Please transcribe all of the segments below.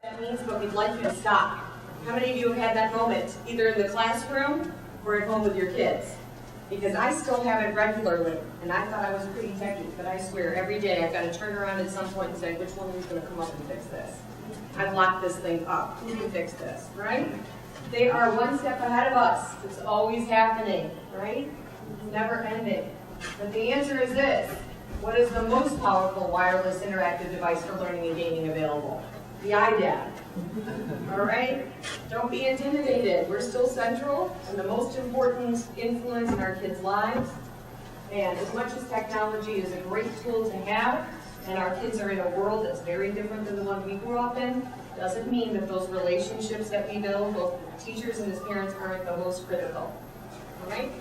That means, but we'd like you to stop. How many of you have had that moment, either in the classroom or at home with your kids? Because I still have it regularly, and I thought I was pretty techy, but I swear every day I've got to turn around at some point and say, which one is going to come up and fix this? I've locked this thing up. Who can fix this, right? They are one step ahead of us. It's always happening, right? It's never ending. But the answer is this. What is the most powerful wireless interactive device for learning and gaming available? The iPad. All right? Don't be intimidated. We're still central and the most important influence in our kids' lives. And as much as technology is a great tool to have, and our kids are in a world that's very different than the one we grew up in, doesn't mean that those relationships that we build, both with teachers and as parents, aren't the most critical. All right?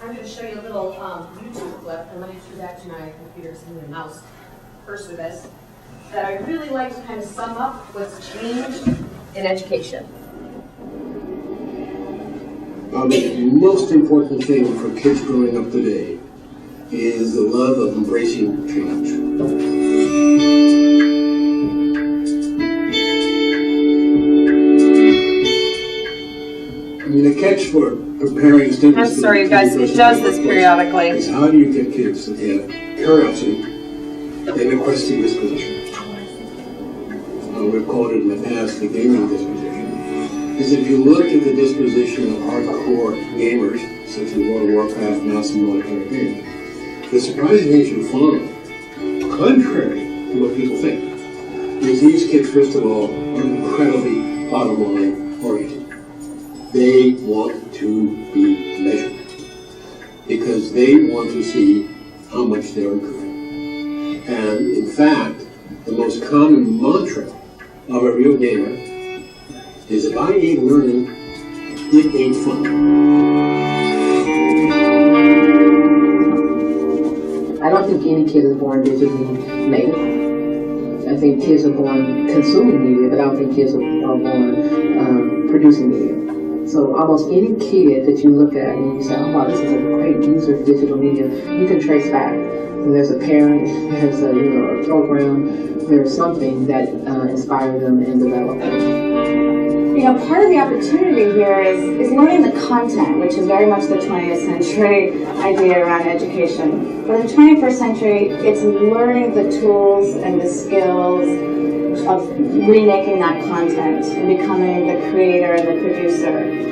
I'm going to show you a little YouTube clip. I'm going to do back to my computer so I'm going to mouse first with this. That I really like to kind of sum up what's changed in education. The most important thing for kids growing up today is the love of embracing change. I mean, the catch for preparing students. I'm sorry, you guys, it does this periodically. Is how do you get kids to have curiosity and a questing disposition? We've called it in the past the gaming disposition. Is if you look at the disposition of hardcore gamers, such as World of Warcraft, Mouse and Military Games, the surprising things you find, contrary to what people think, is these kids, first of all, are incredibly bottom line oriented. They want to be measured because they want to see how much they're improving. And in fact, the most common mantra of a real gamer is if I ain't learning, it ain't fun. I don't think any kid is born digitally native. I think kids are born consuming media, but I don't think kids are born producing media. So almost any kid that you look at and you say, oh wow, this is a great user of digital media, you can trace back. And there's a parent, there's a program, there's something that inspired them and developed them. Part of the opportunity here is learning the content, which is very much the 20th century idea around education. But in the 21st century, it's learning the tools and the skills of remaking that content and becoming the creator and the producer.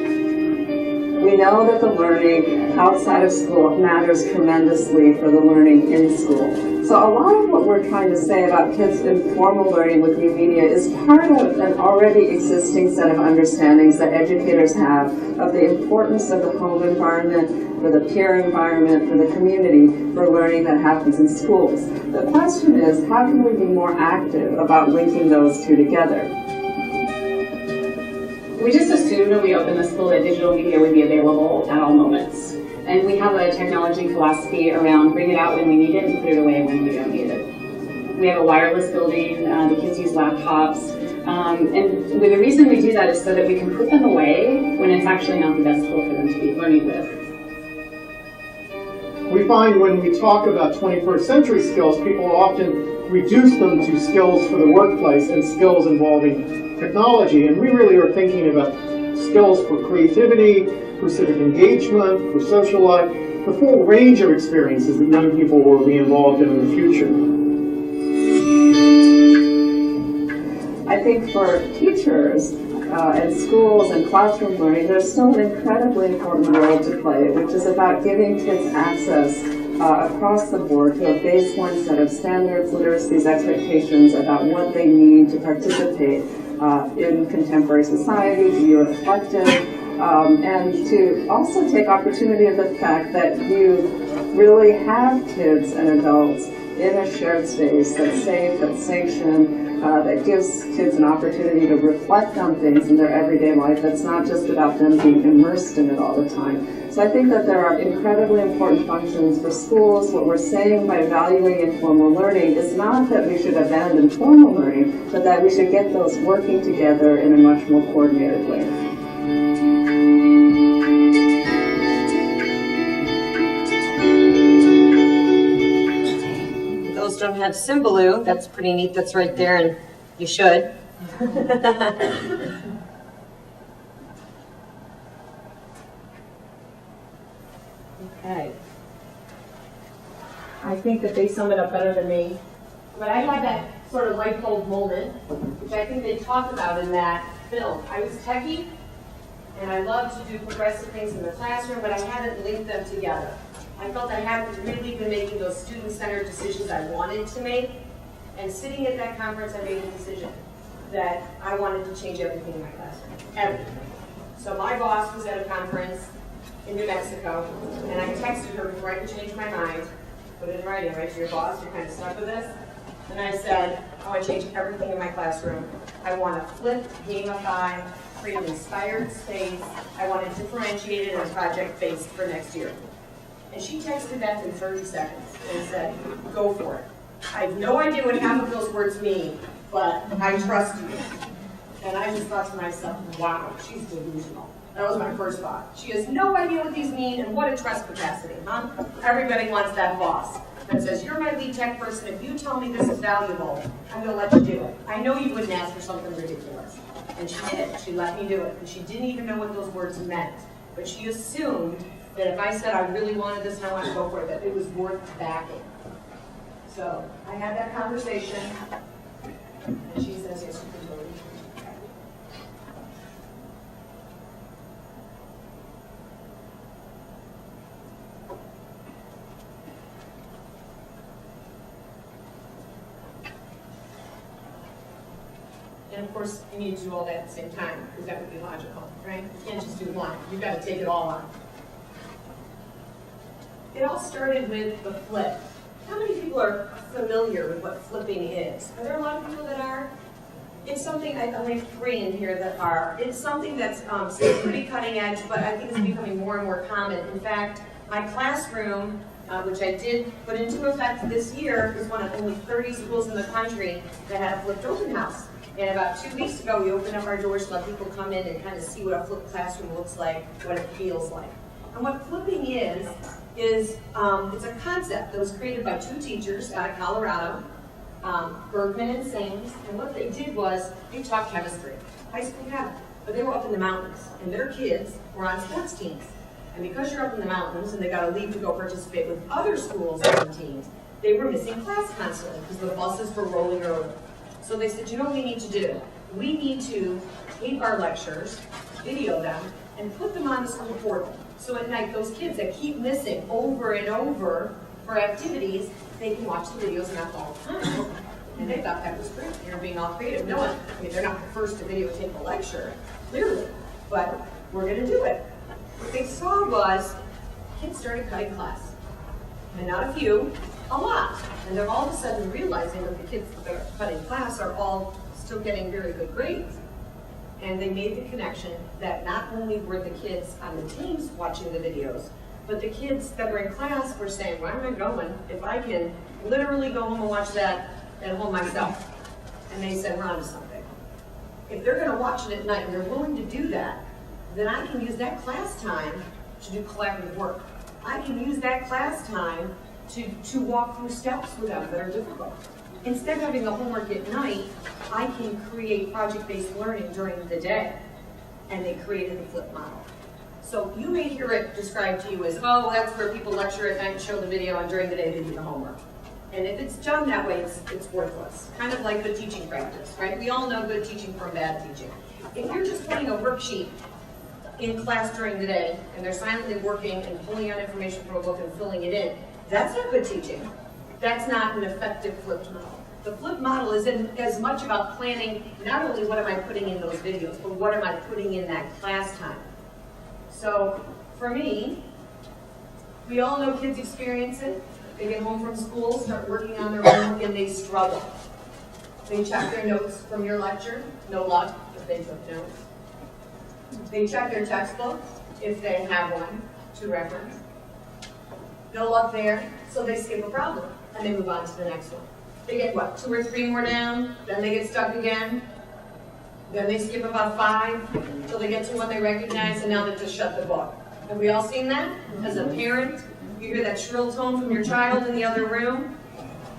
We know that the learning outside of school matters tremendously for the learning in school. So a lot of what we're trying to say about kids' informal learning with new media is part of an already existing set of understandings that educators have of the importance of the home environment, for the peer environment, for the community, for learning that happens in schools. The question is, how can we be more active about linking those two together? We just assumed when we opened the school that digital media would be available at all moments. And we have a technology philosophy around bring it out when we need it and put it away when we don't need it. We have a wireless building, the kids use laptops, and the reason we do that is so that we can put them away when it's actually not the best tool for them to be learning with. We find when we talk about 21st century skills, people often reduce them to skills for the workplace and skills involving technology, and we really are thinking about skills for creativity, for civic engagement, for social life, the full range of experiences that young people will be involved in the future. I think for teachers and schools and classroom learning, there's still an incredibly important role to play, which is about giving kids access across the board to a baseline set of standards, literacies, expectations about what they need to participate in contemporary society, to be reflective, and to also take opportunity of the fact that you really have kids and adults in a shared space that's safe, that's sanctioned, that gives kids an opportunity to reflect on things in their everyday life. That's not just about them being immersed in it all the time. So I think that there are incredibly important functions for schools. What we're saying by valuing informal learning is not that we should abandon formal learning, but that we should get those working together in a much more coordinated way. Those don't have Symbaloo. That's pretty neat. That's right there. And You should. Okay. I think that they sum it up better than me. But I had that sort of light bulb moment, which I think they talk about in that film. I was techie, and I loved to do progressive things in the classroom, but I hadn't linked them together. I felt I hadn't really been making those student-centered decisions I wanted to make. And sitting at that conference, I made a decision that I wanted to change everything in my classroom. Everything. So my boss was at a conference in New Mexico, and I texted her before I could change my mind, put it in writing, right to your boss, you're kind of stuck with this. And I said, I want to change everything in my classroom. I want to flip, gamify, create an inspired space. I want to differentiate it and project-based for next year. And she texted back in 30 seconds and said, go for it. I have no idea what half of those words mean, but I trust you. And I just thought to myself, wow, she's delusional. That was my first thought. She has no idea what these mean, and what a trust capacity, huh? Everybody wants that boss that says, you're my lead tech person. If you tell me this is valuable, I'm going to let you do it. I know you wouldn't ask for something ridiculous. And she did. She let me do it. And she didn't even know what those words meant. But she assumed that if I said I really wanted this and I wanted to go for it, that it was worth backing. So I had that conversation, and she says, yes, you can totally change it. And of course, you need to do all that at the same time, because that would be logical, right? You can't just do one. You've got to take it all on. It all started with the flip. How many people are familiar with what flipping is? Are there a lot of people that are? It's something, I only have 3 in here that are. It's something that's still pretty cutting edge, but I think it's becoming more and more common. In fact, my classroom, which I did put into effect this year, is one of only 30 schools in the country that had a flipped open house. And about 2 weeks ago, we opened up our doors to let people come in and kind of see what a flipped classroom looks like, what it feels like. And what flipping is it's a concept that was created by 2 teachers out of Colorado, Bergman and Sames. And what they did was they taught chemistry, high school chem, but they were up in the mountains, and their kids were on sports teams. And because you're up in the mountains and they got to leave to go participate with other schools on the teams, they were missing class constantly because the buses were rolling early. So they said, you know what we need to do? We need to tape our lectures, video them, and put them on the school portal. So at night, those kids that keep missing over and over for activities, they can watch the videos not all the time. And they thought that was great. They're being all creative. No one, I mean, they're not the first to videotape a lecture, clearly, but we're going to do it. What they saw was kids started cutting class. And not a few, a lot. And they're all of a sudden realizing that the kids that are cutting class are all still getting very good grades. And they made the connection that not only were the kids on the teams watching the videos, but the kids that were in class were saying, where am I going if I can literally go home and watch that at home myself? And they said, we're onto something. If they're going to watch it at night and they're willing to do that, then I can use that class time to do collaborative work. I can use that class time to walk through steps with them that are difficult. Instead of having the homework at night, I can create project-based learning during the day. And they created the flip model. So you may hear it described to you as, oh, that's where people lecture at night and show the video, and during the day they do the homework. And if it's done that way, it's worthless. Kind of like good teaching practice, right? We all know good teaching from bad teaching. If you're just putting a worksheet in class during the day, and they're silently working and pulling out information from a book and filling it in, that's not good teaching. That's not an effective flipped model. The flipped model isn't as much about planning, not only what am I putting in those videos, but what am I putting in that class time. So for me, we all know kids experience it. They get home from school, start working on their homework, and they struggle. They check their notes from your lecture, no luck if they took notes. They check their textbook if they have one to reference. No luck there, so they skip a problem and they move on to the next one. They get what, 2 or 3 more down, then they get stuck again, then they skip about 5 until they get to one they recognize, and now they just shut the book. Have we all seen that? As a parent, you hear that shrill tone from your child in the other room.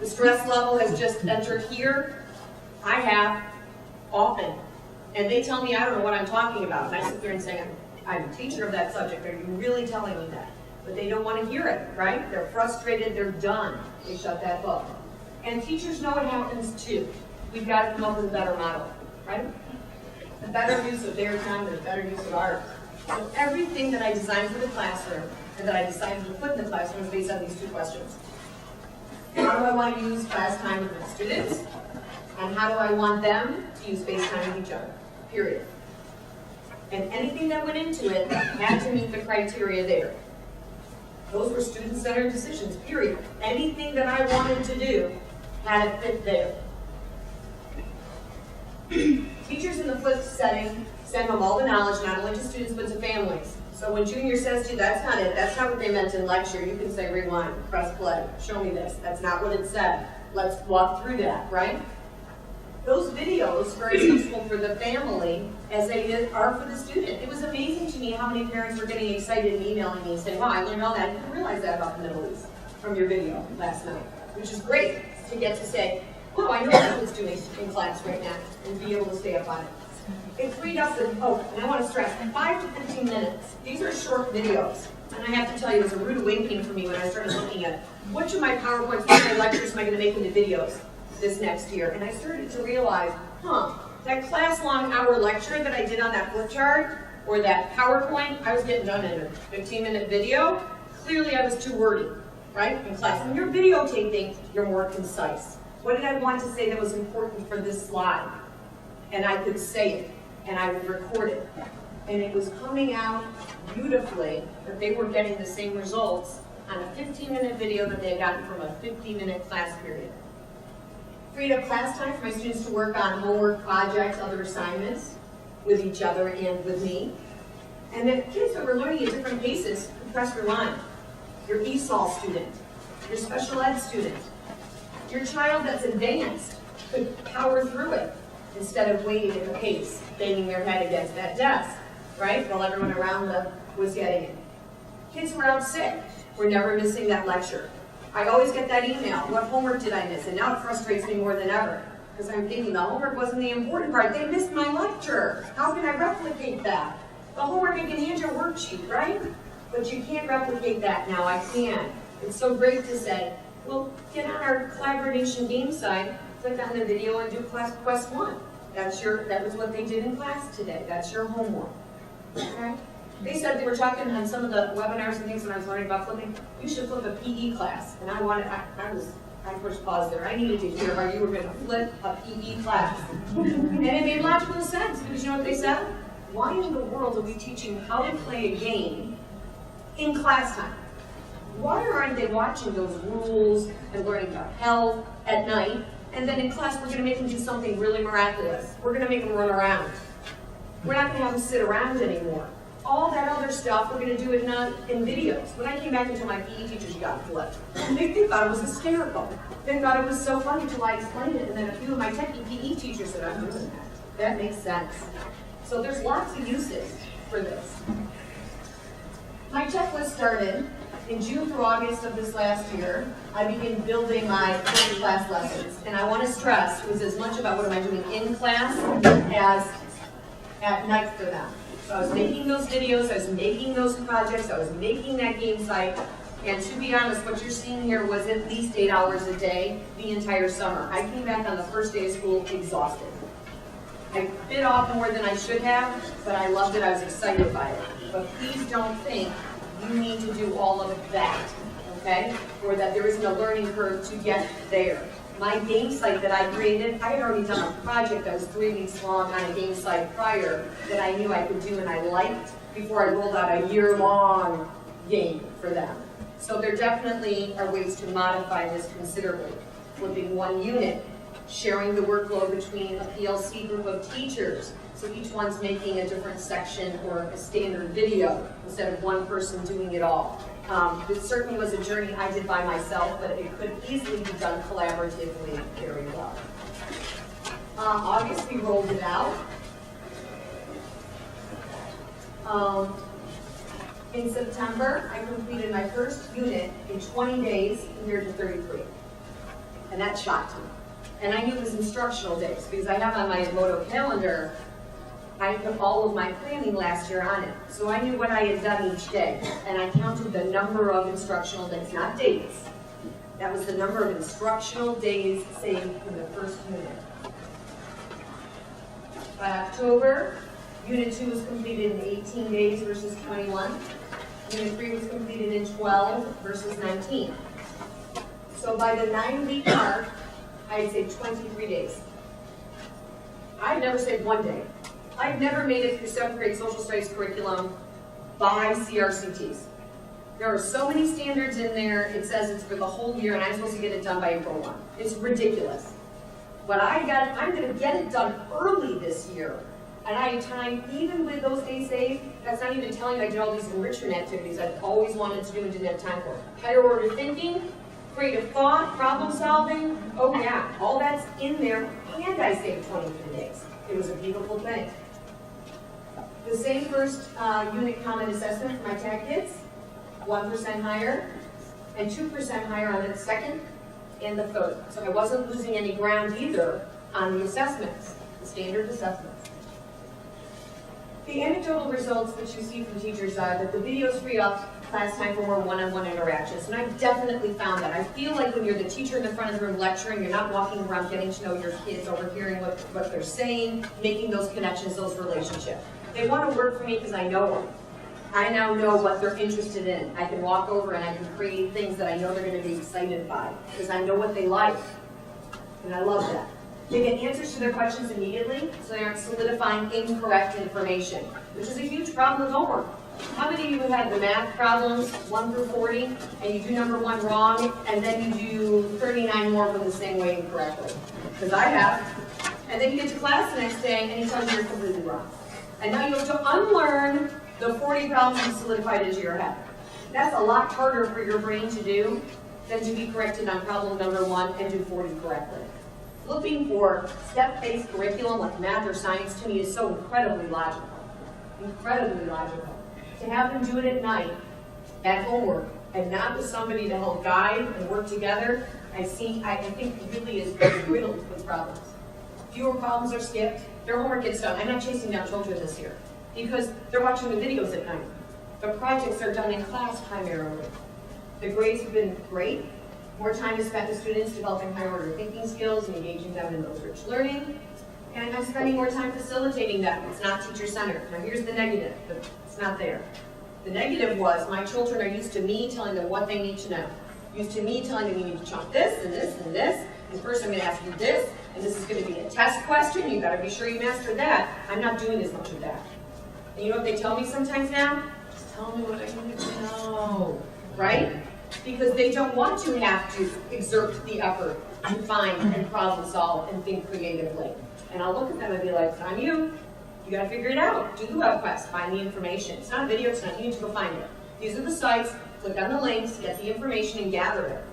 The stress level has just entered here. I have. often, and they tell me I don't know what I'm talking about, and I sit there and say, I'm a teacher of that subject, are you really telling me that? But they don't want to hear it, right? They're frustrated, they're done. They shut that book. And teachers know it happens too. We've got to come up with a better model, right? A better use of their time and a better use of ours. So everything that I designed for the classroom and that I decided to put in the classroom is based on these two questions. How do I want to use class time with my students? And how do I want them to use space time with each other? Period. And anything that went into it had to meet the criteria there. Those were student-centered decisions, period. Anything that I wanted to do had to fit there. Teachers in the flipped setting send home all the knowledge, not only to students, but to families. So when junior says to you, that's not it, that's not what they meant in lecture, you can say, rewind, press play, show me this. That's not what it said. Let's walk through that, right? Those videos are as useful for the family as they are for the student. It was amazing to me how many parents were getting excited and emailing me and saying, wow, I learned all that. I didn't realize that about the Middle East from your video last night, which is great to get to say, oh, I know what it's doing in class right now, and be able to stay up on it. It freed up the, and I want to stress, 5 to 15 minutes. These are short videos. And I have to tell you, it was a rude awakening for me when I started looking at which of my PowerPoints, which of my lectures am I going to make into videos this next year. And I started to realize, that class-long hour lecture that I did on that flip chart, or that PowerPoint, I was getting done in a 15-minute video. Clearly I was too wordy, right, in class. When you're videotaping, you're more concise. What did I want to say that was important for this slide? And I could say it, and I would record it. And it was coming out beautifully that they were getting the same results on a 15-minute video that they had gotten from a 50-minute class period. Freed up class time for my students to work on homework, projects, other assignments with each other and with me. And the kids that were learning at different paces could press rewind. Your ESOL student, your special ed student, your child that's advanced could power through it instead of waiting at the pace, banging their head against that desk, right? While everyone around them was getting it. Kids who were out sick were never missing that lecture. I always get that email, what homework did I miss? And now it frustrates me more than ever, because I'm thinking the homework wasn't the important part. They missed my lecture. How can I replicate that? The homework, I can hand you a worksheet, right? But you can't replicate that. Now I can. It's so great to say, well, get on our collaboration game site, click on the video and do quest 1. That was what they did in class today. That's your homework. Okay? They said they were talking on some of the webinars and things when I was learning about flipping, you should flip a PE class. And I pushed pause there. I needed to hear how you were going to flip a PE class. And it made logical sense, because you know what they said? Why in the world are we teaching how to play a game in class time? Why aren't they watching those rules and learning about health at night? And then in class, we're going to make them do something really miraculous. We're going to make them run around. We're not going to have them sit around anymore. All that other stuff, we're going to do it in videos. When I came back and told my PE teachers, you got flipped. They thought it was hysterical. They thought it was so funny until I explained it. And then a few of my techie PE teachers said, I'm doing that. That makes sense. So there's lots of uses for this. My checklist started in June through August of this last year. I began building my class lessons. And I want to stress, it was as much about what am I doing in class as at night for them. So I was making those videos, I was making those projects, I was making that game site. And to be honest, what you're seeing here was at least 8 hours a day the entire summer. I came back on the first day of school exhausted. I bit off more than I should have, but I loved it, I was excited by it. But please don't think you need to do all of that, okay? Or that there isn't a learning curve to get there. My game site that I created, I had already done a project that was 3 weeks long on a game site prior that I knew I could do and I liked before I rolled out a year-long game for them. So there definitely are ways to modify this considerably. Flipping one unit, sharing the workload between a PLC group of teachers, so each one's making a different section or a standard video instead of one person doing it all. It certainly was a journey I did by myself, but it could easily be done collaboratively very well. August, we rolled it out. In September, I completed my first unit in 20 days compared to 33. And that shocked me. And I knew it was instructional days because I have on my Moto calendar, I put all of my planning last year on it. So I knew what I had done each day. And I counted the number of instructional days, not dates. That was the number of instructional days saved in the first unit. By October, Unit 2 was completed in 18 days versus 21. Unit 3 was completed in 12 versus 19. So by the 9-week mark, I had saved 23 days. I've never saved one day. I've never made it through 7th grade social studies curriculum by CRCTs. There are so many standards in there, it says it's for the whole year, and I'm supposed to get it done by April 1. It's ridiculous. But I'm going to get it done early this year. And I had time, even with those days saved, that's not even telling you I did all these enrichment activities I've always wanted to do and didn't have time for. Higher order thinking, creative thought, problem solving, oh yeah, all that's in there, and I saved 23 days. It was a beautiful thing. The same first unit common assessment for my tech kids, 1% higher, and 2% higher on the second and the third. So I wasn't losing any ground either on the assessments, the standard assessments. The anecdotal results that you see from teachers are that the videos free up class time for more one-on-one interactions, and I've definitely found that. I feel like when you're the teacher in the front of the room lecturing, you're not walking around getting to know your kids, overhearing what they're saying, making those connections, those relationships. They want to work for me because I know them. I now know what they're interested in. I can walk over and I can create things that I know they're going to be excited by because I know what they like, and I love that. They get answers to their questions immediately, so they aren't solidifying incorrect information, which is a huge problem with homework. How many of you have had the math problems, 1 through 40, and you do number 1 wrong, and then you do 39 more of them the same way incorrectly? Because I have. And then you get to class the next day, and you tell me you're completely wrong. And now you have to unlearn the 40 problems you solidified into your head. That's a lot harder for your brain to do than to be corrected on problem number 1 and do 40 correctly. Looking for step-based curriculum like math or science to me is so incredibly logical. Incredibly logical. To have them do it at night, at homework, and not with somebody to help guide and work together, I think really is riddled with problems. Fewer problems are skipped, their homework gets done. I'm not chasing down children this year because they're watching the videos at night. The projects are done in class primarily. The grades have been great. More time is spent with students developing higher order thinking skills and engaging them in those rich learning. And I'm spending more time facilitating that. It's not teacher-centered. Now here's the negative, but it's not there. The negative was my children are used to me telling them what they need to know. Used to me telling them you need to chunk this and this and this. And first I'm going to ask you this, and this is going to be a test question. You better be sure you master that. I'm not doing as much of that. And you know what they tell me sometimes now? Just tell me what I need to know, right? Because they don't want to have to exert the effort to find and problem solve and think creatively. And I'll look at them and be like, it's on you. You gotta figure it out. Do the web quest, find the information. It's not a video, it's not, you need to go find it. These are the sites, click on the links, get the information and gather it.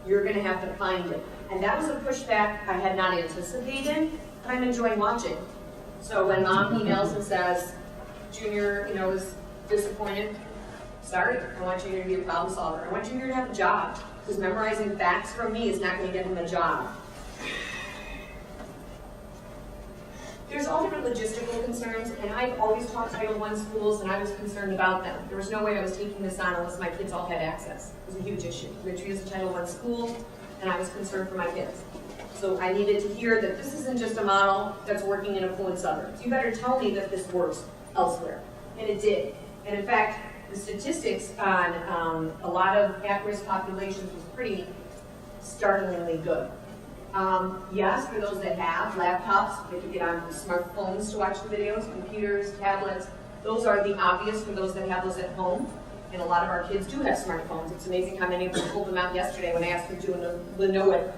You're gonna have to find it. And that was a pushback I had not anticipated, but I'm enjoying watching. So when mom emails and says, Junior, is disappointed, sorry, I want you to be a problem solver. I want you to have a job, because memorizing facts from me is not going to get him a job. There's all different logistical concerns, and I've always taught Title I schools, and I was concerned about them. There was no way I was taking this on unless my kids all had access. It was a huge issue. We were treated as a Title I school, and I was concerned for my kids. So I needed to hear that this isn't just a model that's working in affluent suburbs. You better tell me that this works elsewhere. And it did. And in fact, the statistics on a lot of at-risk populations was pretty startlingly good. Yes, for those that have laptops, they could get on smartphones to watch the videos, computers, tablets. Those are the obvious for those that have those at home. And a lot of our kids do have smartphones. It's amazing how many of them pulled them out yesterday when I asked them to do the Know It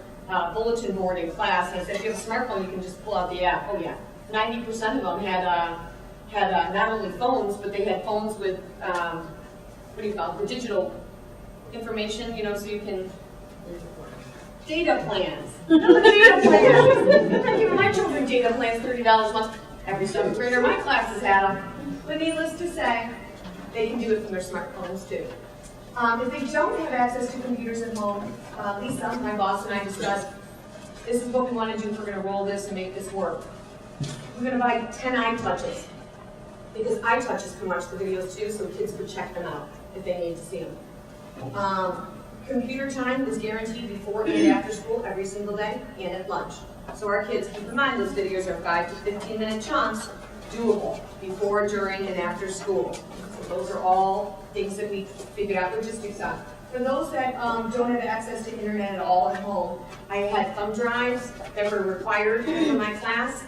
bulletin board in class. And I said, if you have a smartphone, you can just pull out the app. Oh yeah, 90% of them had not only phones, but they had phones with, what do you call it, the digital information, so you can, data plans. No, data plans. I'm giving my children data plans, $30 a month. Every 7th grader in my classes had them. But needless to say, they can do it from their smartphones too. If they don't have access to computers at home, Lisa, my boss, and I discussed this is what we want to do if we're going to roll this and make this work. We're going to buy 10 iTouches, because iTouches can watch the videos too, so kids could check them out if they need to see them. Computer time is guaranteed before and after school every single day, and at lunch. So our kids, keep in mind, those videos are 5 to 15 minute chunks, doable, before, during, and after school. So those are all things that we figured out logistics on. For those that don't have access to internet at all at home, I had thumb drives that were required for my class,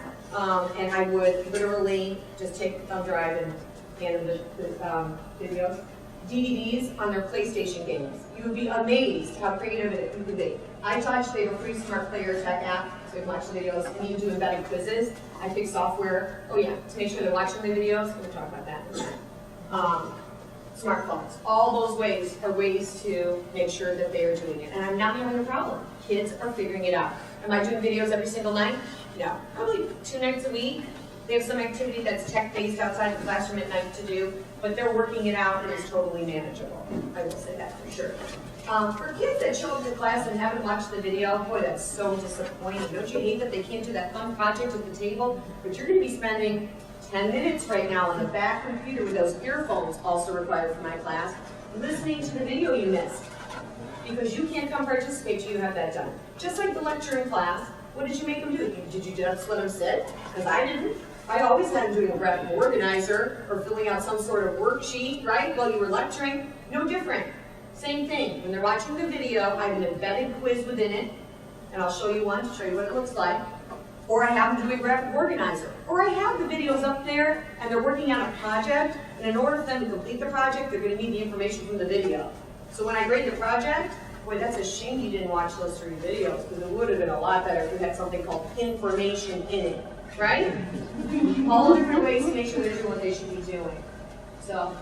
and I would literally just take the thumb drive and hand them the videos. DVDs on their PlayStation games. You would be amazed how creative it could be. iTouch, they have a free smart player tech app, so you can watch the videos, and you can do embedded quizzes. I pick software, to make sure they're watching the videos. We'll talk about that in a minute. Smartphones. All those ways are ways to make sure that they are doing it. And I'm not having a problem. Kids are figuring it out. Am I doing videos every single night? No. Probably 2 nights a week. They have some activity that's tech-based outside the classroom at night to do, but they're working it out and it's totally manageable. I will say that for sure. For kids that show up to class and haven't watched the video, boy, that's so disappointing. Don't you hate that they can't do that fun project at the table? But you're going to be spending 10 minutes right now on the back computer with those earphones, also required for my class, listening to the video you missed. Because you can't come participate till you have that done. Just like the lecture in class, what did you make them do? Did you just let them sit? Because I didn't. I always had them doing a graphic organizer or filling out some sort of worksheet, right, while you were lecturing. No different. Same thing. When they're watching the video, I have an embedded quiz within it, and I'll show you one to show you what it looks like. Or I have them do a graphic organizer. Or I have the videos up there, and they're working on a project, and in order for them to complete the project, they're going to need the information from the video. So when I grade the project, boy, that's a shame you didn't watch those 3 videos, because it would have been a lot better if we had something called information in it, right? All different ways to make sure they're doing what they should be doing. So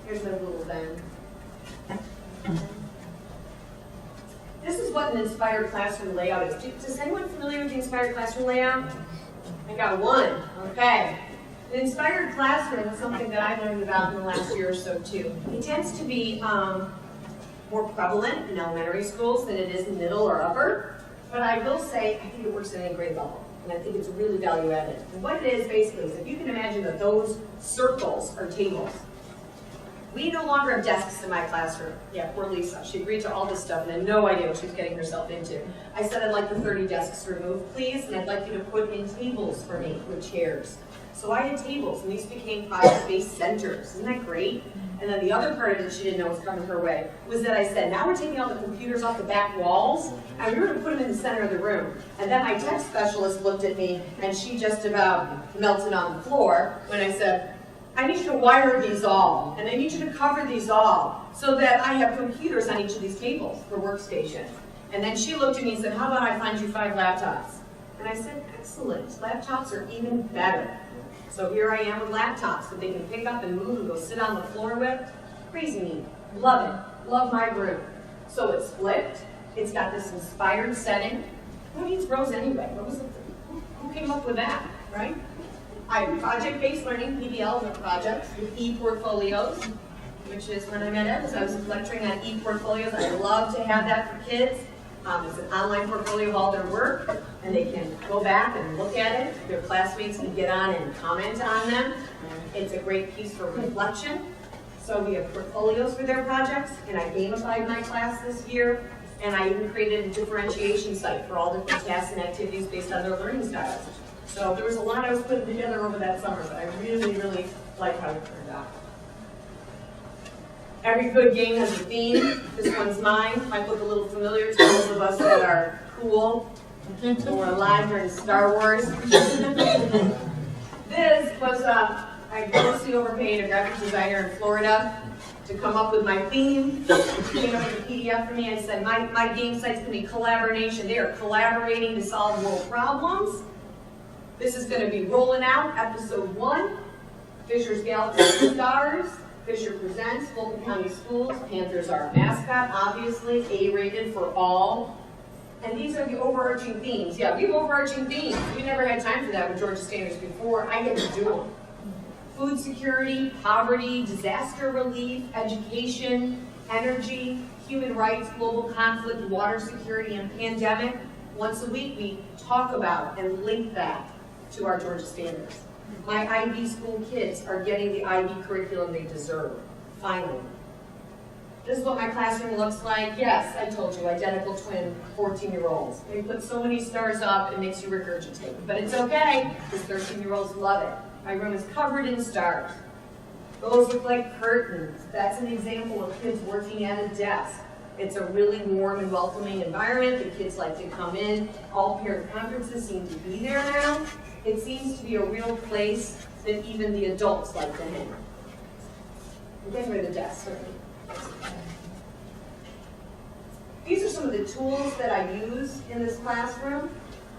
here's my little thing. This is what an inspired classroom layout is. Is anyone familiar with the inspired classroom layout? I got one. Okay. The inspired classroom is something that I learned about in the last year or so too. It tends to be more prevalent in elementary schools than it is in middle or upper. But I will say, I think it works at any grade level. And I think it's really value added. And what it is basically is if you can imagine that those circles are tables. We no longer have desks in my classroom. Yeah, poor Lisa. She agreed to all this stuff and had no idea what she was getting herself into. I said I'd like the 30 desks removed, please, and I'd like you to put in tables for me with chairs. So I had tables, and these became project-based centers. Isn't that great? And then the other part of it she didn't know was coming her way was that I said, now we're taking all the computers off the back walls, and we're going to put them in the center of the room. And then my tech specialist looked at me, and she just about melted on the floor when I said, I need you to wire these all, and I need you to cover these all, so that I have computers on each of these tables for workstation. And then she looked at me and said, how about I find you 5 laptops? And I said, excellent, laptops are even better. So here I am with laptops that they can pick up and move and go sit on the floor with. Crazy neat, love it, love my room. So it's flipped, it's got this inspired setting. Who needs rows anyway? Who came up with that, right? I have project-based learning, PBLs or projects, with e-portfolios, which is when I met Ed, I was lecturing on e-portfolios. I love to have that for kids. It's an online portfolio of all their work, and they can go back and look at it. Their classmates can get on and comment on them. It's a great piece for reflection. So we have portfolios for their projects, and I gamified my class this year, and I even created a differentiation site for all different tasks and activities based on their learning styles. So there was a lot I was putting together over that summer, but I really, really like how it turned out. Every good game has a theme. This one's mine. Might look a little familiar to those of us that are cool or alive during Star Wars. This was, I mostly overpaid a graphic designer in Florida to come up with my theme. He came up with a PDF for me. I said, my game site's going to be collaboration. They are collaborating to solve world problems. This is going to be rolling out episode 1, Fisher's Galaxy of Stars. Fisher presents Fulton County Schools. Panthers are a mascot, obviously, A-rated for all. And these are the overarching themes. Yeah, we have overarching themes. We never had time for that with Georgia Standards before. I get to do them. Food security, poverty, disaster relief, education, energy, human rights, global conflict, water security, and pandemic. Once a week, we talk about and link that to our Georgia standards. My IB school kids are getting the IB curriculum they deserve, finally. This is what my classroom looks like. Yes, I told you, identical twin 14-year-olds. They put so many stars up, it makes you regurgitate. But it's okay, because 13-year-olds love it. My room is covered in stars. Those look like curtains. That's an example of kids working at a desk. It's a really warm and welcoming environment. The kids like to come in. All parent conferences seem to be there now. It seems to be a real place that even the adults like to hang. I'm getting rid of the desk, certainly. These are some of the tools that I use in this classroom.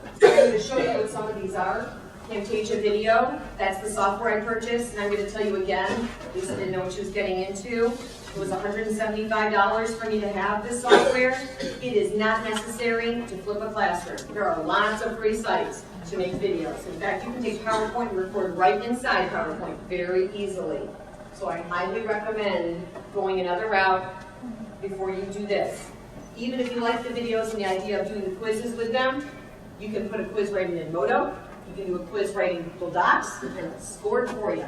I'm going to show you what some of these are. Camtasia Video, that's the software I purchased, and I'm going to tell you again, Lisa didn't know what she was getting into. It was $175 for me to have this software. It is not necessary to flip a classroom. There are lots of free sites to make videos. In fact, you can take PowerPoint and record right inside PowerPoint very easily. So I highly recommend going another route before you do this. Even if you like the videos and the idea of doing the quizzes with them, you can put a quiz writing in Modo. You can do a quiz writing Google Docs, and it's scored for you.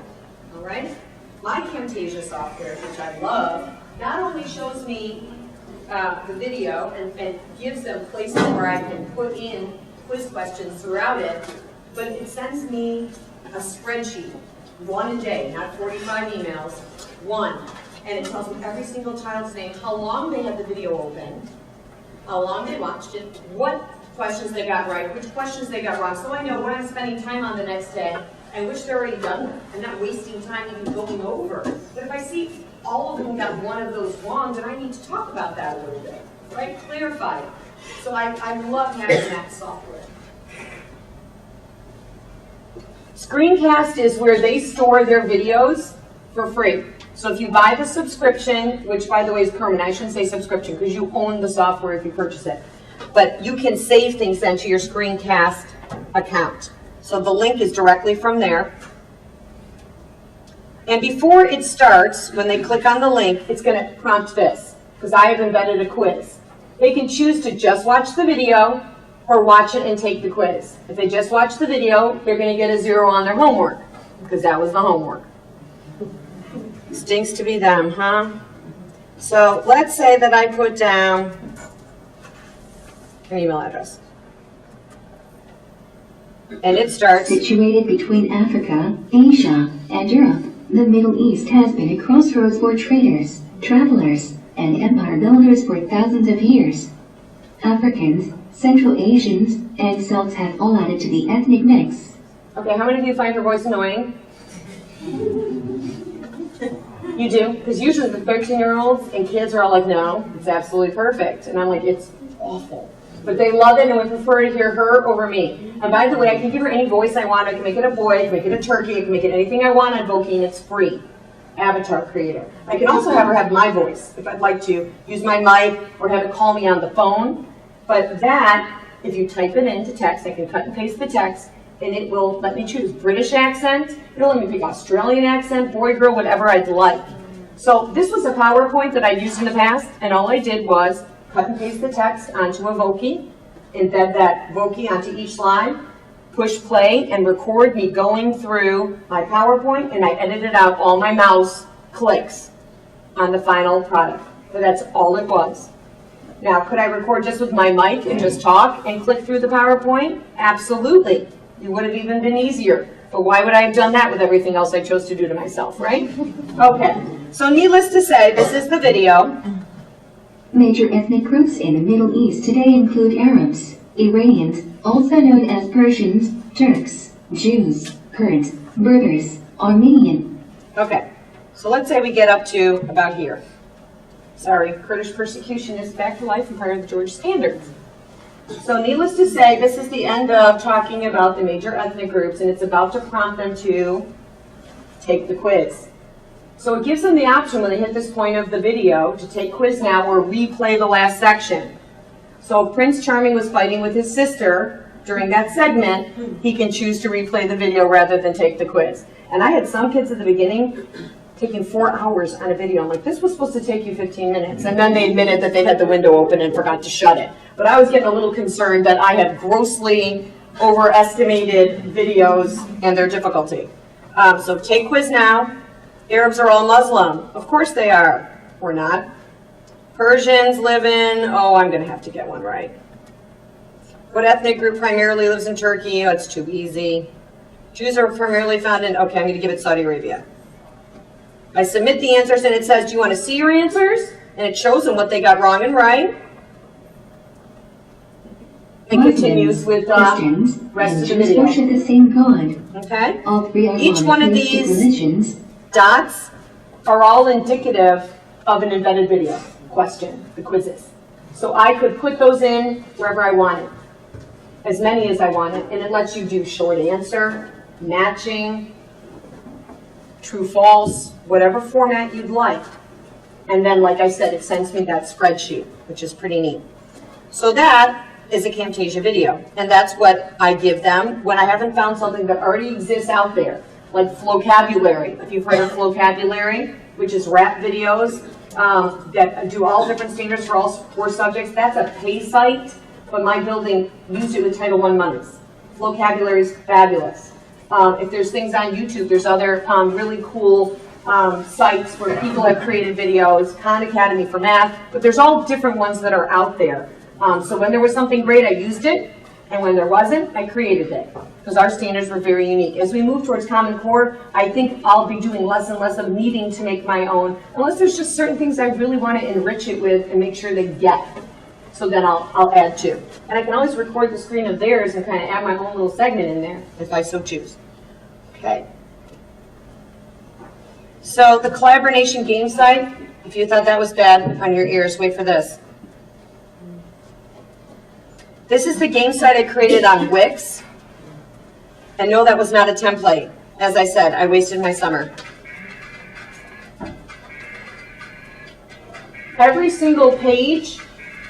All right? My Camtasia software, which I love, not only shows me the video and gives them places where I can put in quiz questions throughout it, but it sends me a spreadsheet, one a day, not 45 emails, one. And it tells me every single child's name, how long they had the video open, how long they watched it, what questions they got right, which questions they got wrong, so I know what I'm spending time on the next day and which they're already done with. I'm not wasting time even going over. But if I see all of them got one of those wrong, then I need to talk about that a little bit, right? Clarify it. So I love having that software. Screencast is where they store their videos for free. So if you buy the subscription, which by the way is permanent, I shouldn't say subscription because you own the software if you purchase it. But you can save things then to your Screencast account. So the link is directly from there. And before it starts, when they click on the link, it's going to prompt this, because I have embedded a quiz. They can choose to just watch the video or watch it and take the quiz. If they just watch the video, they're going to get a 0 on their homework, because that was the homework. Stinks to be them, huh? So let's say that I put down an email address. And it starts. Situated between Africa, Asia, and Europe, the Middle East has been a crossroads for traders, travelers, and empire builders for thousands of years. Africans, Central Asians, and Celts have all added to the ethnic mix. Okay, how many of you find her voice annoying? You do? Because usually the 13-year-olds and kids are all like, no, it's absolutely perfect. And I'm like, it's awful. But they love it and would prefer to hear her over me. And by the way, I can give her any voice I want. I can make it a boy, I can make it a turkey, I can make it anything I want on Voking. It's free. Avatar Creator. I can also have her have my voice if I'd like to use my mic or have it call me on the phone. But that, if you type it into text, I can cut and paste the text and it will let me choose British accent. It'll let me pick Australian accent, boy, girl, whatever I'd like. So this was a PowerPoint that I used in the past, and all I did was cut and paste the text onto a Vokie, embed that Vokie onto each slide, push play, and record me going through my PowerPoint, and I edited out all my mouse clicks on the final product. But that's all it was. Now, could I record just with my mic and just talk and click through the PowerPoint? Absolutely. It would have even been easier. But why would I have done that with everything else I chose to do to myself, right? Okay. So needless to say, this is the video. Major ethnic groups in the Middle East today include Arabs, Iranians, also known as Persians, Turks, Jews, Kurds, Berbers, Armenian. Okay. So let's say we get up to about here. Sorry, Kurdish persecution is back to life and part of the Georgia Standards. So needless to say, this is the end of talking about the major ethnic groups, and it's about to prompt them to take the quiz. So it gives them the option when they hit this point of the video to take quiz now or replay the last section. So if Prince Charming was fighting with his sister during that segment, he can choose to replay the video rather than take the quiz. And I had some kids at the beginning taking 4 hours on a video. I'm like, this was supposed to take you 15 minutes. And then they admitted that they had the window open and forgot to shut it. But I was getting a little concerned that I had grossly overestimated videos and their difficulty. So take quiz now. Arabs are all Muslim. Of course they are. We're not. Persians live in, oh, I'm going to have to get one right. What ethnic group primarily lives in Turkey? Oh, it's too easy. Jews are primarily found in, okay, I'm going to give it Saudi Arabia. I submit the answers and it says, do you want to see your answers? And it shows them what they got wrong and right. It continues with Christians, rest and of the Jews video. worship the same God. Okay? All three are Each one of monotheistic these religions. dots are all indicative of an embedded video question, the quizzes. So I could put those in wherever I wanted, as many as I wanted, and it lets you do short answer, matching, true, false, whatever format you'd like. And then, like I said, it sends me that spreadsheet, which is pretty neat. So that is a Camtasia video, and that's what I give them when I haven't found something that already exists out there, like Flocabulary. If you've heard of Flocabulary, which is rap videos that do all different standards for all 4 subjects, that's a pay site, but my building used it with Title I monies. Flocabulary is fabulous. If there's things on YouTube, there's other really cool sites where people have created videos, Khan Academy for math, but there's all different ones that are out there. So when there was something great, I used it, and when there wasn't, I created it, because our standards were very unique. As we move towards Common Core, I think I'll be doing less and less of needing to make my own, unless there's just certain things I really want to enrich it with and make sure they get. So then I'll add to. And I can always record the screen of theirs and kind of add my own little segment in there, if I so choose. Okay. So the collaboration game site, if you thought that was bad on your ears, wait for this. This is the game site I created on Wix. And no, that was not a template. As I said, I wasted my summer. Every single page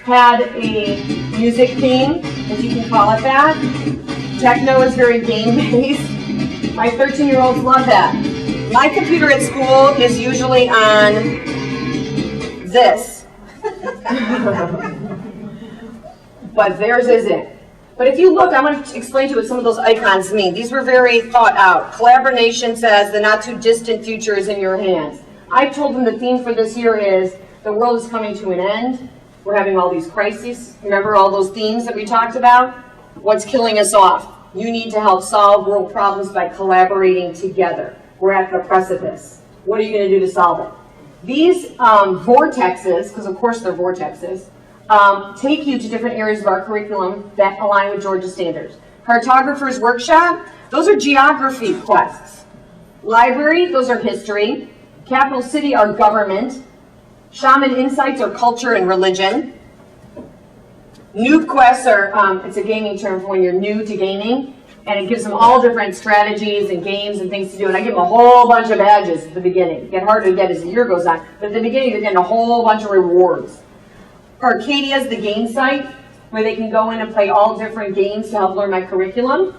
had a music theme, if you can call it that. Techno is very game-based. My 13-year-olds love that. My computer at school is usually on this. But theirs isn't. But if you look, I want to explain to you what some of those icons mean. These were very thought out. Collaboration says the not too distant future is in your hands. I told them the theme for this year is the world is coming to an end. We're having all these crises. Remember all those themes that we talked about? What's killing us off? You need to help solve world problems by collaborating together. We're at the precipice. What are you going to do to solve it? These vortexes, because of course they're vortexes, take you to different areas of our curriculum that align with Georgia standards. Cartographer's workshop, those are geography quests. Library, those are history. Capital city are government. Shaman insights are culture and religion. Noob quests are, it's a gaming term for when you're new to gaming, and it gives them all different strategies and games and things to do. And I give them a whole bunch of badges at the beginning. Get harder to get as the year goes on, but at the beginning they're getting a whole bunch of rewards. Arcadia is the game site where they can go in and play all different games to help learn my curriculum.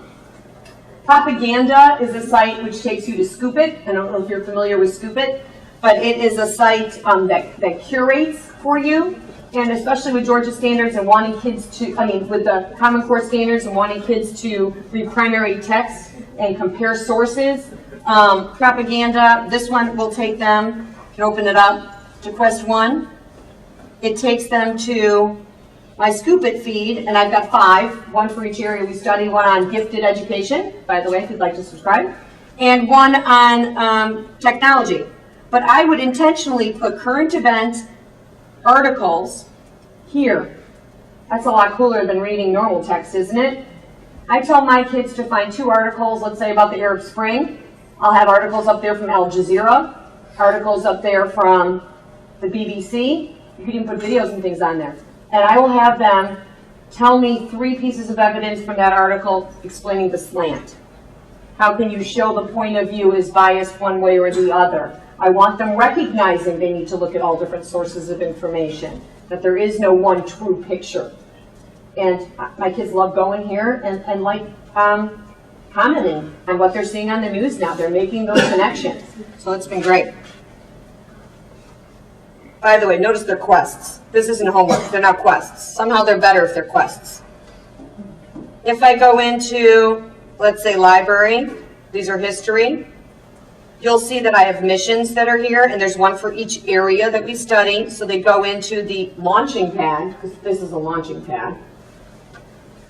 Propaganda is a site which takes you to Scoop It. I don't know if you're familiar with Scoop It, but it is a site that curates for you, and especially with Georgia standards and wanting kids to, with the Common Core standards and wanting kids to read primary text and compare sources. Propaganda, this one will take them, you can open it up, to Quest 1. It takes them to my Scoop It feed, and I've got 5, one for each area we study, one on gifted education, by the way, if you'd like to subscribe, and one on technology. But I would intentionally put current event articles here. That's a lot cooler than reading normal text, isn't it? I tell my kids to find 2 articles, let's say about the Arab Spring. I'll have articles up there from Al Jazeera, articles up there from the BBC. You can even put videos and things on there. And I will have them tell me 3 pieces of evidence from that article explaining the slant. How can you show the point of view is biased one way or the other? I want them recognizing they need to look at all different sources of information, that there is no one true picture. And my kids love going here and like commenting on what they're seeing on the news now. They're making those connections. So it's been great. By the way, notice they're quests. This isn't homework. They're not quests. Somehow they're better if they're quests. If I go into, let's say, library, these are history, you'll see that I have missions that are here, and there's one for each area that we study. So they go into the launching pad, because this is a launching pad.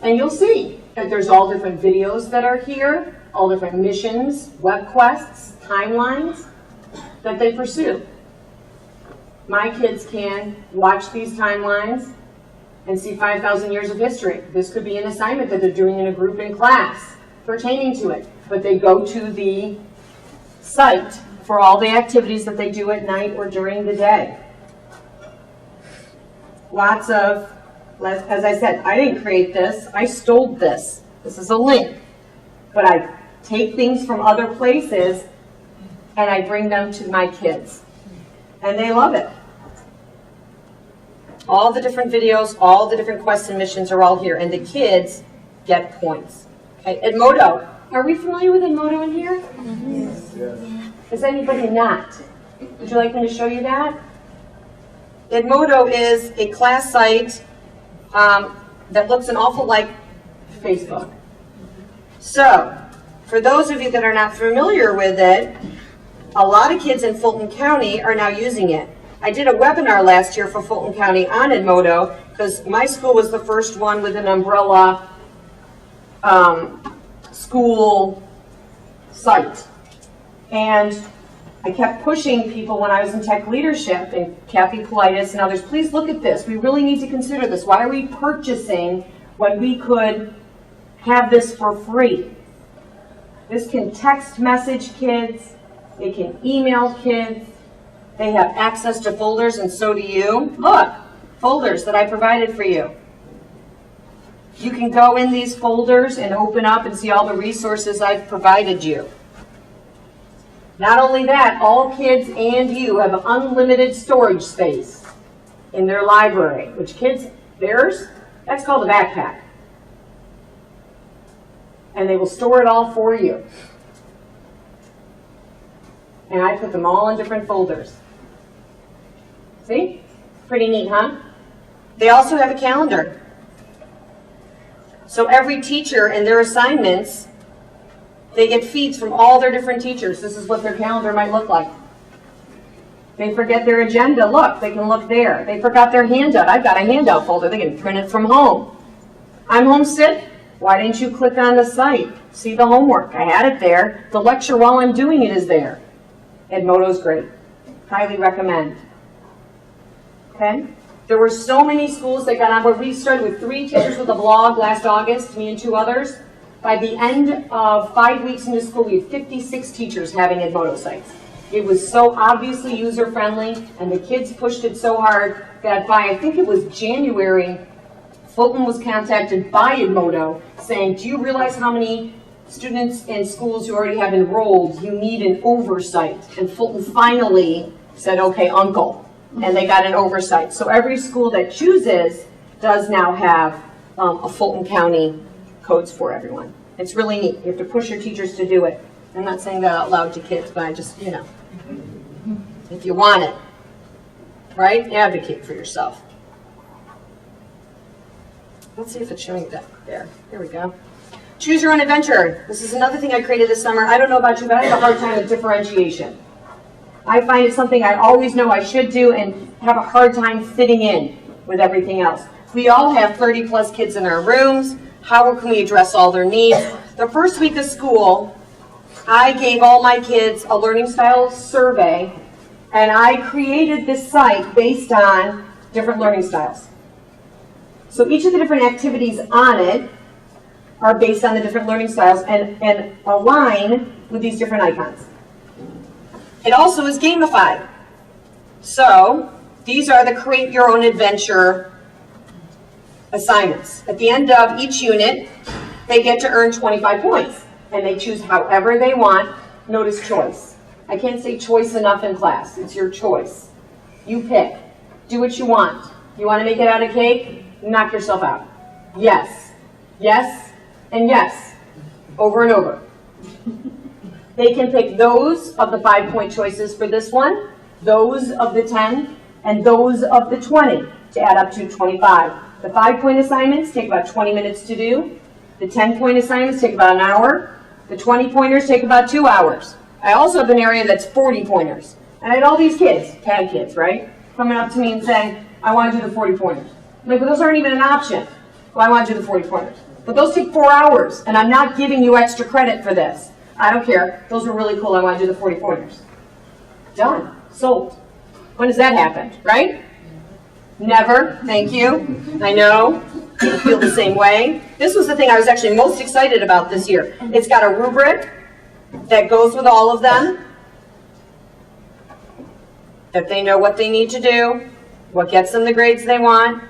And you'll see that there's all different videos that are here, all different missions, web quests, timelines that they pursue. My kids can watch these timelines and see 5,000 years of history. This could be an assignment that they're doing in a group in class pertaining to it. But they go to the site for all the activities that they do at night or during the day. Lots of, as I said, I didn't create this. I stole this. This is a link. But I take things from other places and I bring them to my kids. And they love it. All the different videos, all the different quests and missions are all here, and the kids get points. Okay, Edmodo. Are we familiar with Edmodo in here? Yes. Is anybody not? Would you like me to show you that? Edmodo is a class site that looks an awful like Facebook. So, for those of you that are not familiar with it, a lot of kids in Fulton County are now using it. I did a webinar last year for Fulton County on Edmodo because my school was the first one with an umbrella school site. And I kept pushing people when I was in tech leadership, and Kathy Politis and others, please look at this. We really need to consider this. Why are we purchasing when we could have this for free? This can text message kids. It can email kids. They have access to folders, and so do you. Look, folders that I provided for you. You can go in these folders and open up and see all the resources I've provided you. Not only that, all kids and you have unlimited storage space in their library, which kids, theirs, that's called a backpack. And they will store it all for you. And I put them all in different folders. See? Pretty neat, huh? They also have a calendar. So every teacher and their assignments, they get feeds from all their different teachers. This is what their calendar might look like. They forget their agenda. Look, they can look there. They forgot their handout. I've got a handout folder. They can print it from home. I'm homesick. Why didn't you click on the site? See the homework. I had it there. The lecture while I'm doing it is there. Edmodo's great. Highly recommend. Okay? There were so many schools that got on board. We started with 3 teachers with a blog last August, me and 2 others. By the end of 5 weeks into school, we had 56 teachers having Edmodo sites. It was so obviously user-friendly, and the kids pushed it so hard that by, I think it was January, Fulton was contacted by Edmodo saying, do you realize how many students and schools you already have enrolled? You need an oversight. And Fulton finally said, okay, uncle. And they got an oversight. So every school that chooses does now have a Fulton County codes for everyone. It's really neat. You have to push your teachers to do it. I'm not saying that out loud to kids, but I just, you know, if you want it, right? Advocate for yourself. Let's see if it's showing that there. Here we go. Choose your own adventure. This is another thing I created this summer. I don't know about you, but I have a hard time with differentiation. I find it's something I always know I should do and have a hard time fitting in with everything else. We all have 30 plus kids in our rooms. How can we address all their needs? The first week of school, I gave all my kids a learning style survey, and I created this site based on different learning styles. So each of the different activities on it are based on the different learning styles and align with these different icons. It also is gamified. So these are the create your own adventure assignments. At the end of each unit, they get to earn 25 points, and they choose however they want. Notice choice. I can't say choice enough in class. It's your choice. You pick. Do what you want. You want to make it out of cake? Knock yourself out. Yes. Yes. And yes. Over and over. They can pick those of the 5-point choices for this one, those of the 10, and those of the 20 to add up to 25. The 5-point assignments take about 20 minutes to do. The 10-point assignments take about an hour. The 20-pointers take about 2 hours. I also have an area that's 40-pointers. And I had all these kids, CAD kids, right, coming up to me and saying, I want to do the 40-pointers. I'm like, but those aren't even an option. Well, I want to do the 40-pointers. But those take 4 hours, and I'm not giving you extra credit for this. I don't care. Those are really cool. I want to do the 40-pointers. Done. Sold. When does that happen, right? Never. Thank you. I know. You feel the same way. This was the thing I was actually most excited about this year. It's got a rubric that goes with all of them, that they know what they need to do, what gets them the grades they want.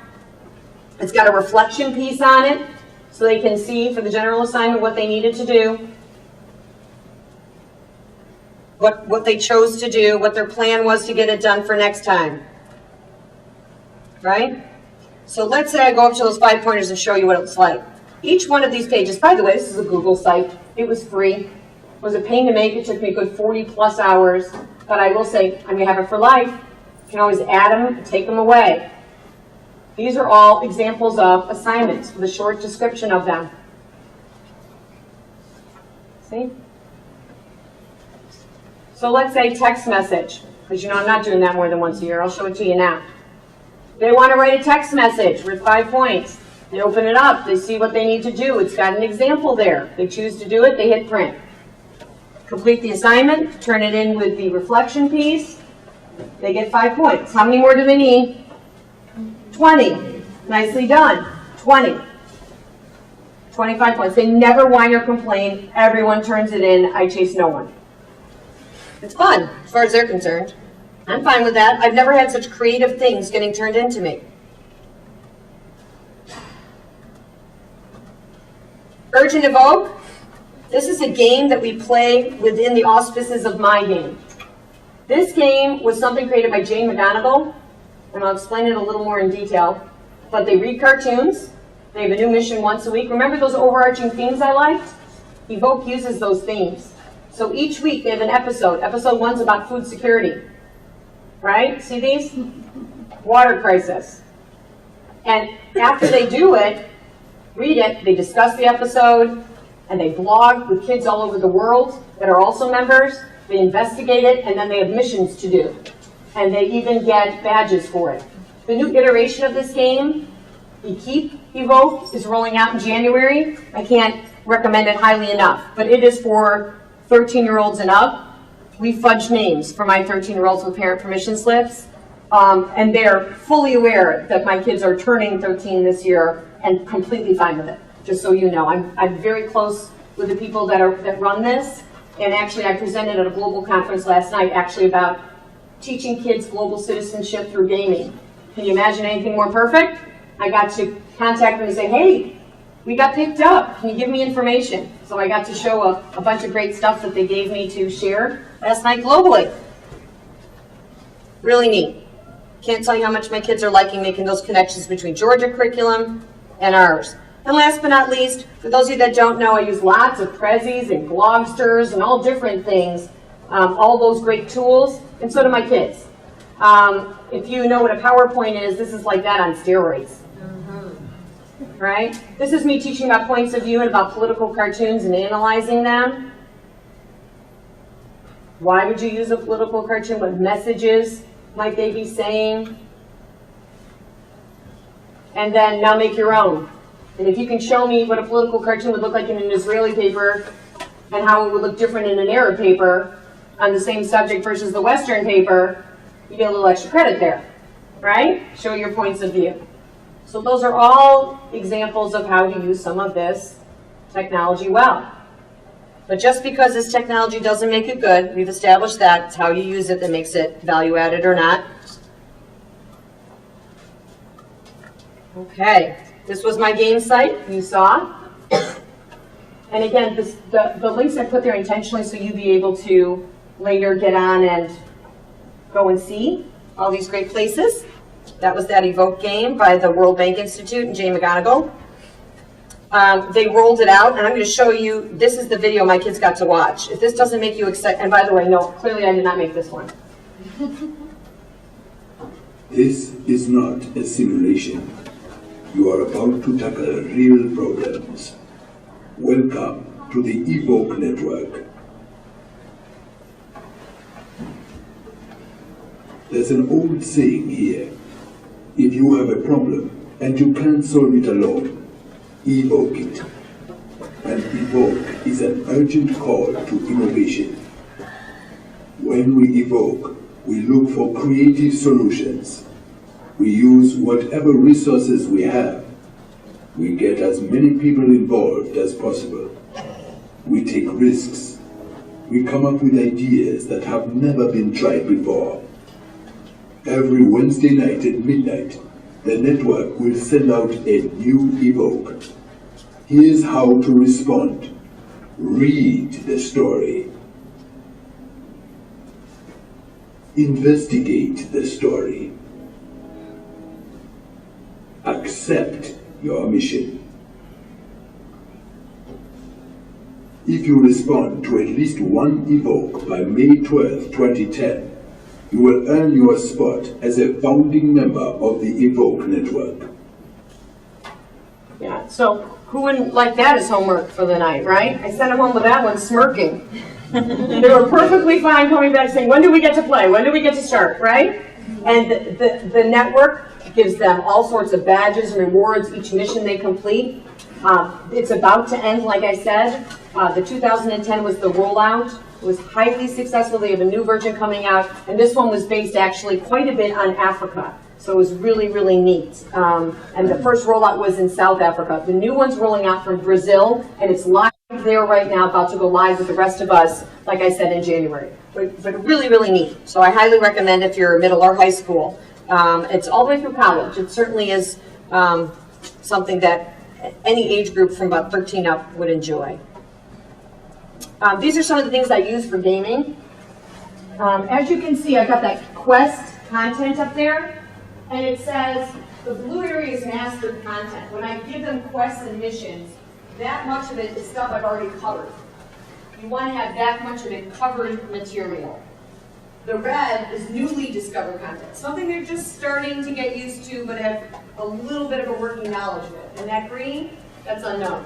It's got a reflection piece on it, so they can see for the general assignment what they needed to do, what they chose to do, what their plan was to get it done for next time. Right? So let's say I go up to those 5-pointers and show you what it's like. Each one of these pages, by the way, this is a Google site. It was free. It was a pain to make. It took me a good 40+ hours. But I will say, I'm going to have it for life. You can always add them and take them away. These are all examples of assignments with a short description of them. See? So let's say text message, because you know I'm not doing that more than once a year. I'll show it to you now. They want to write a text message with 5 points. They open it up. They see what they need to do. It's got an example there. They choose to do it. They hit print. Complete the assignment. Turn it in with the reflection piece. They get 5 points. How many more do they need? 20. Nicely done. 20. 25 points. They never whine or complain. Everyone turns it in. I chase no one. It's fun, as far as they're concerned. I'm fine with that. I've never had such creative things getting turned into me. Urge and Evoke. This is a game that we play within the auspices of my game. This game was something created by Jane McGonigal, and I'll explain it a little more in detail. But they read cartoons. They have a new mission once a week. Remember those overarching themes I liked? Evoke uses those themes. So each week they have an episode. Episode 1's about food security. Right? See these? Water crisis. And after they do it, read it, they discuss the episode, and they blog with kids all over the world that are also members. They investigate it, and then they have missions to do. And they even get badges for it. The new iteration of this game, Evoke, is rolling out in January. I can't recommend it highly enough, but it is for 13-year-olds and up. We fudge names for my 13-year-olds with parent permission slips, and they're fully aware that my kids are turning 13 this year and completely fine with it, just so you know. I'm very close with the people that run this, and actually I presented at a global conference last night actually about teaching kids global citizenship through gaming. Can you imagine anything more perfect? I got to contact them and say, hey, we got picked up. Can you give me information? So I got to show a bunch of great stuff that they gave me to share last night globally. Really neat. Can't tell you how much my kids are liking making those connections between Georgia curriculum and ours. And last but not least, for those of you that don't know, I use lots of Prezzies and Glogsters and all different things, all those great tools, and so do my kids. If you know what a PowerPoint is, this is like that on steroids. Right? This is me teaching about points of view and about political cartoons and analyzing them. Why would you use a political cartoon? What messages might they be saying? And then now make your own. And if you can show me what a political cartoon would look like in an Israeli paper and how it would look different in an Arab paper on the same subject versus the Western paper, you get a little extra credit there, right? Show your points of view. So those are all examples of how to use some of this technology well. But just because this technology doesn't make it good, we've established that, it's how you use it that makes it value added or not. Okay, this was my game site, you saw. And again, the links I put there intentionally so you'd be able to later get on and go and see all these great places. That was that Evoke game by the World Bank Institute and Jane McGonigal. They rolled it out, and I'm going to show you, this is the video my kids got to watch. If this doesn't make you excited, and by the way, no, clearly I did not make this one. This is not a simulation. You are about to tackle real problems. Welcome to the Evoke Network. There's an old saying here. If you have a problem and you can't solve it alone, evoke it. And evoke is an urgent call to innovation. When we evoke, we look for creative solutions. We use whatever resources we have. We get as many people involved as possible. We take risks. We come up with ideas that have never been tried before. Every Wednesday night at midnight, the network will send out a new evoke. Here's how to respond. Read the story. Investigate the story. Accept your mission. If you respond to at least one evoke by May 12, 2010, you will earn your spot as a founding member of the Evoke Network. Yeah, so who wouldn't like that as homework for the night, right? I sent them home with that one smirking. They were perfectly fine coming back saying, when do we get to play? When do we get to start, right? And the network gives them all sorts of badges and rewards each mission they complete. It's about to end, like I said. The 2010 was the rollout. It was highly successful. They have a new version coming out, and this one was based actually quite a bit on Africa. So it was really, really neat. And the first rollout was in South Africa. The new one's rolling out from Brazil, and it's live there right now, about to go live with the rest of us, like I said, in January. But really, really neat. So I highly recommend if you're middle or high school. It's all the way through college. It certainly is something that any age group from about 13 up would enjoy. These are some of the things I use for gaming. As you can see, I've got that Quest content up there, and it says the blue area is mastered content. When I give them quests and missions, that much of it is stuff I've already covered. You want to have that much of it covered material. The red is newly discovered content, something they're just starting to get used to, but have a little bit of a working knowledge with. And that green, that's unknown.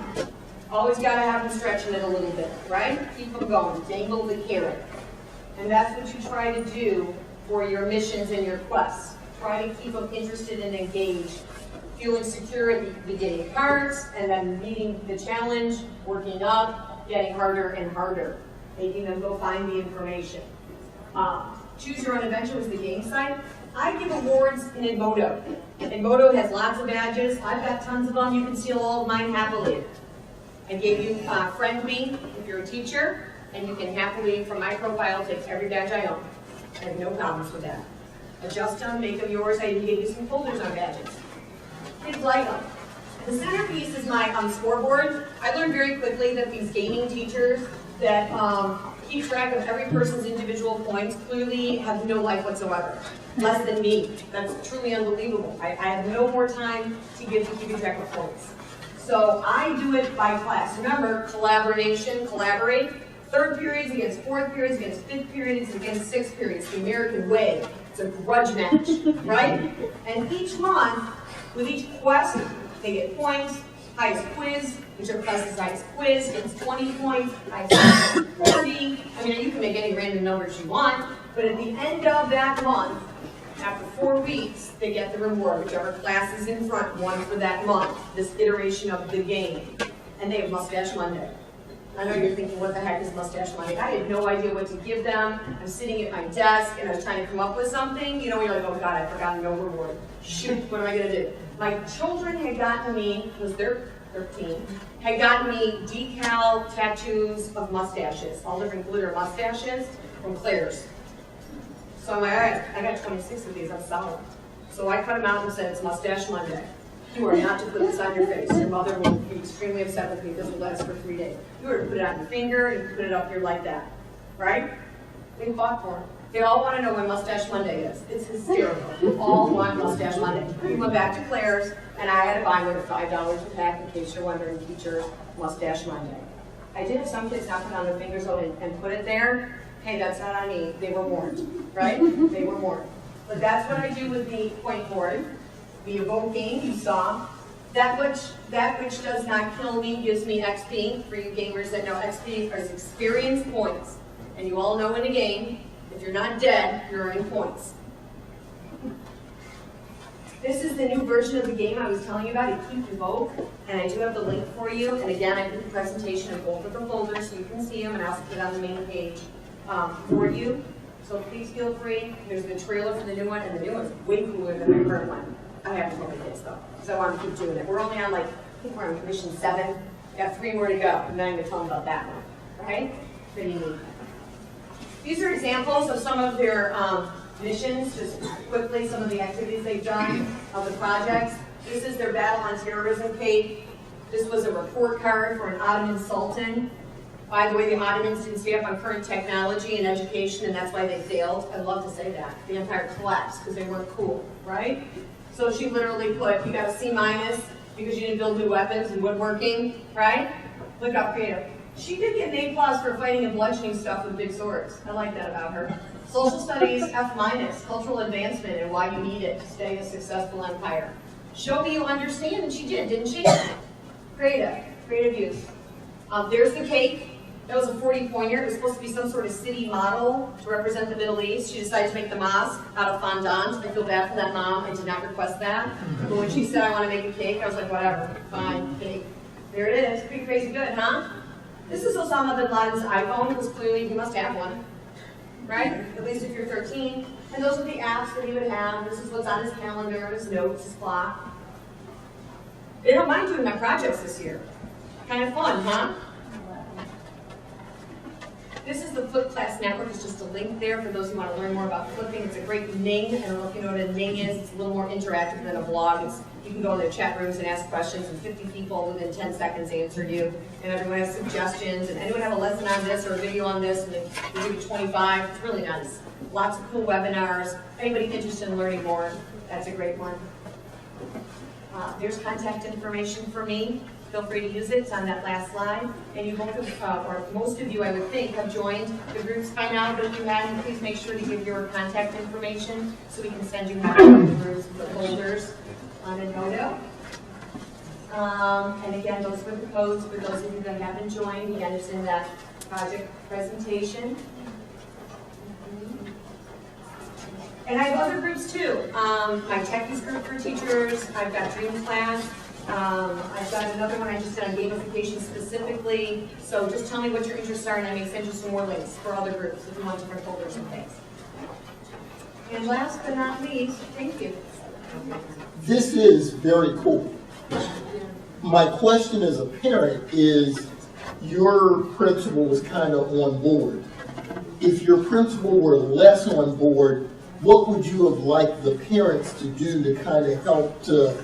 Always got to have them stretching it a little bit, right? Keep them going, dangle the carrot. And that's what you try to do for your missions and your quests. Try to keep them interested and engaged, feeling secure at the beginning parts, and then meeting the challenge, working up, getting harder and harder, making them go find the information. Choose Your Own Adventure was the game site. I give awards in Edmodo. Edmodo has lots of badges. I've got tons of them. You can steal all of mine happily. I gave you Friend Me if you're a teacher, and you can happily, from my profile, take every badge I own. I have no problems with that. Adjust them, make them yours. I even gave you some folders on badges. Kids like them. The centerpiece is my scoreboard. I learned very quickly that these gaming teachers that keep track of every person's individual points clearly have no life whatsoever. Less than me. That's truly unbelievable. I have no more time to give to keeping track of points. So I do it by class. Remember, collaboration, collaborate. Third periods against fourth periods against fifth periods against sixth periods. The American way. It's a grudge match, right? And each month, with each quest, they get points. Highest quiz, whichever class's highest quiz gets 20 points. Highest 40. I mean, you can make any random numbers you want, but at the end of that month, after 4 weeks, they get the reward, whichever class is in front, won for that month, this iteration of the game. And they have Mustache Monday. I know you're thinking, what the heck is Mustache Monday? I had no idea what to give them. I'm sitting at my desk, and I was trying to come up with something. You know, you're like, oh God, I forgot no reward. Shoot, what am I gonna do? My children had gotten me, because they're 13, had gotten me decal tattoos of mustaches, all different glitter mustaches from Claire's. So I'm like, all right, I got 26 of these, I'm solid. So I cut them out and said, it's Mustache Monday. You are not to put this on your face. Your mother will be extremely upset with me. This will last for 3 days. You are to put it on your finger and put it up here like that, right? They fought for it. They all want to know when Mustache Monday is. It's hysterical. We all want Mustache Monday. We went back to Claire's, and I had to buy one at $5 a pack in case you're wondering, teacher, Mustache Monday. I did have some kids not put on their fingers and put it there. Hey, that's not on me. They were warned, right? They were warned. But that's what I do with the point board. The evoking, you saw. That which does not kill me gives me XP. For you gamers that know, XP is experience points. And you all know in a game, if you're not dead, you're earning points. This is the new version of the game I was telling you about, Keep Evoke, and I do have the link for you. And again, I put the presentation in both of the folders so you can see them, and I also put it on the main page for you. So please feel free. There's the trailer for the new one, and the new one's way cooler than the current one. I have to tell the kids though, because I want to keep doing it. We're only on I think we're on mission 7. We got 3 more to go, and then I'm going to tell them about that one. Okay? Pretty neat. These are examples of some of their missions, just quickly, some of the activities they've done of the projects. This is their Battle on Terrorism cape. This was a report card for an Ottoman Sultan. By the way, the Ottomans didn't stay up on current technology and education, and that's why they failed. I'd love to say that. The empire collapsed because they weren't cool, right? So she literally put, you got a C- because you didn't build new weapons and woodworking, right? Look how creative. She did get an A+ for fighting and bludgeoning stuff with big swords. I like that about her. Social studies, F-, cultural advancement and why you need it to stay a successful empire. Show me you understand, and she did, didn't she? Creative use. There's the cake. That was a 40-pointer. It was supposed to be some sort of city model to represent the Middle East. She decided to make the mosque out of fondant. I feel bad for that mom. I did not request that. But when she said, I want to make a cake, I was like, whatever, fine, cake. There it is. Pretty crazy good, huh? This is Osama bin Laden's iPhone, because clearly he must have one, right? At least if you're 13. And those are the apps that he would have. This is what's on his calendar, his notes, his clock. They don't mind doing my projects this year. Kind of fun, huh? This is the Flip Class Network. It's just a link there for those who want to learn more about flipping. It's a great Ning. I don't know if you know what a Ning is. It's a little more interactive than a blog. You can go in their chat rooms and ask questions, and 50 people within 10 seconds answer you. And everyone has suggestions. And anyone have a lesson on this or a video on this, and they give you 25. It's really nice. Lots of cool webinars. Anybody interested in learning more, that's a great one. There's contact information for me. Feel free to use it. It's on that last slide. And you both, or most of you, I would think, have joined the groups by now. But if you hadn't, please make sure to give your contact information so we can send you out to the groups, the folders on Enodo. And again, those were the codes for those of you that haven't joined. Again, it's in that project presentation. And I have other groups too. My Techies group for teachers. I've got Dream Class. I've got another one I just did on gamification specifically. So just tell me what your interests are, and I may send you some more links for other groups if you want different folders and things. And last but not least, thank you. This is very cool. My question as a parent is, your principal was kind of on board. If your principal were less on board, what would you have liked the parents to do to kind of help to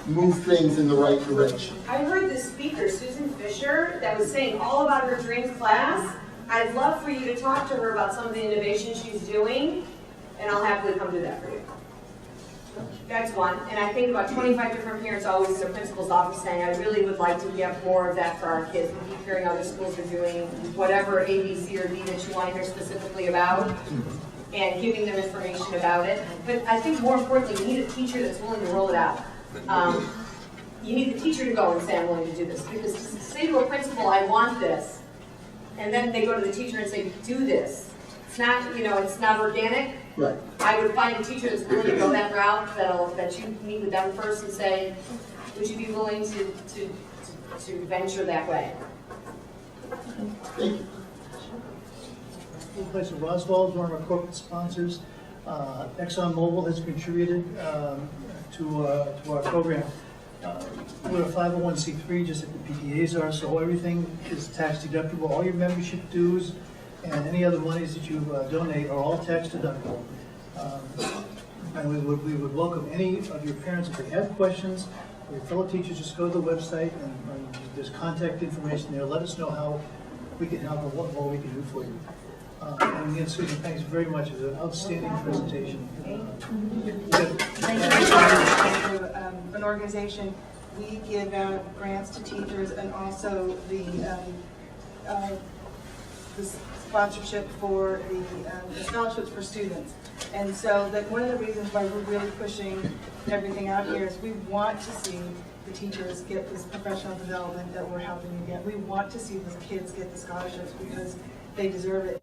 move things in the right direction? I heard this speaker, Susan Fisher, that was saying all about her Dreams class. I'd love for you to talk to her about some of the innovations she's doing, and I'll happily come do that for you. That's one. And I think about 25 different parents always to the principal's office saying, I really would like to get more of that for our kids. We keep hearing other schools are doing whatever A, B, C, or D that you want to hear specifically about, and giving them information about it. But I think more importantly, you need a teacher that's willing to roll it out. You need the teacher to go and say, I'm willing to do this. Because to say to a principal, I want this, and then they go to the teacher and say, do this. It's not, it's not organic. Right. I would find a teacher that's willing to go that route, that you meet with them first and say, would you be willing to venture that way? Thank you. The place of Roswell is one of our corporate sponsors. ExxonMobil has contributed to our program. We're a 501c3, just like the PTAs are, so everything is tax deductible. All your membership dues and any other monies that you donate are all tax deductible. And we would welcome any of your parents if they have questions, or your fellow teachers, just go to the website and there's contact information there. Let us know how we can help and what more we can do for you. And again, Susan, thanks very much. It was an outstanding presentation. Thank you. An organization, we give out grants to teachers, and also the the sponsorship for the scholarships for students. And so that one of the reasons why we're really pushing everything out here is we want to see the teachers get this professional development that we're helping you get. We want to see the kids get the scholarships because they deserve it.